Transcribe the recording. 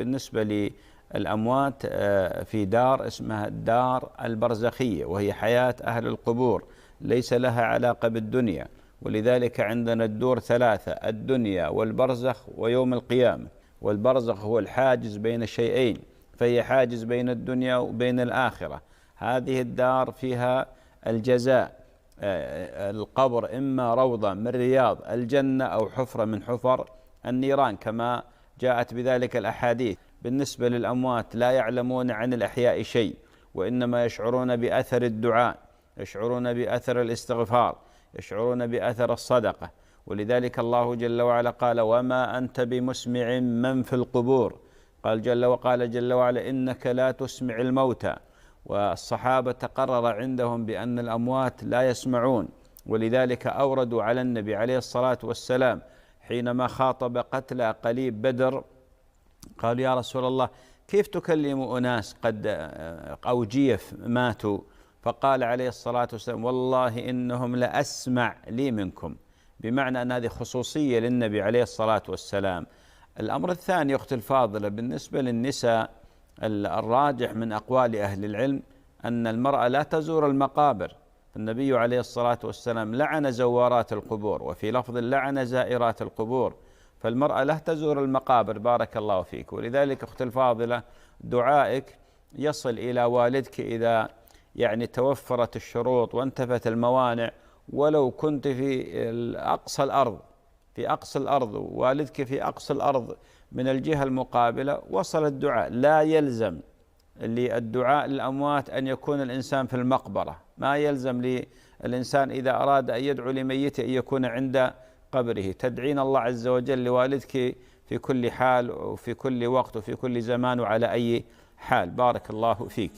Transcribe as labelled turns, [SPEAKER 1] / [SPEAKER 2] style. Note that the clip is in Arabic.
[SPEAKER 1] بالنسبة للأموات في دار اسمها الدار البرزخية، وهي حياة أهل القبور ليس لها علاقة بالدنيا. ولذلك عندنا الدور ثلاثة: الدنيا والبرزخ ويوم القيامة. والبرزخ هو الحاجز بين الشيئين، فهي حاجز بين الدنيا وبين الآخرة. هذه الدار فيها الجزاء، القبر إما روضة من رياض الجنة أو حفرة من حفر النيران كما جاءت بذلك الأحاديث. بالنسبة للأموات لا يعلمون عن الأحياء شيء، وإنما يشعرون بأثر الدعاء، يشعرون بأثر الاستغفار، يشعرون بأثر الصدقة. ولذلك الله جل وعلا قال: وما أنت بمسمع من في القبور. قال جل وعلا: إنك لا تسمع الموتى. والصحابة تقرر عندهم بأن الأموات لا يسمعون، ولذلك أوردوا على النبي عليه الصلاة والسلام حينما خاطب قتلى قليب بدر، قالوا: يا رسول الله، كيف تكلم أناس قد أو جيف ماتوا؟ فقال عليه الصلاة والسلام: والله إنهم لأسمع لي منكم، بمعنى أن هذه خصوصية للنبي عليه الصلاة والسلام. الأمر الثاني أختي الفاضلة، بالنسبة للنساء الراجح من أقوال أهل العلم أن المرأة لا تزور المقابر. النبي عليه الصلاة والسلام لعن زوارات القبور، وفي لفظ لعن زائرات القبور، فالمرأة لا تزور المقابر. بارك الله فيك. ولذلك أختي الفاضلة دعائك يصل إلى والدك إذا توفرت الشروط وانتفت الموانع، ولو كنت في أقصى الأرض، في أقصى الأرض، والدك في أقصى الأرض من الجهة المقابلة، وصل الدعاء. لا يلزم للدعاء للأموات أن يكون الإنسان في المقبرة، ما يلزم للإنسان إذا أراد أن يدعو لميته أن يكون عند قبره. تدعين الله عز وجل لوالدك في كل حال وفي كل وقت وفي كل زمان وعلى أي حال. بارك الله فيك.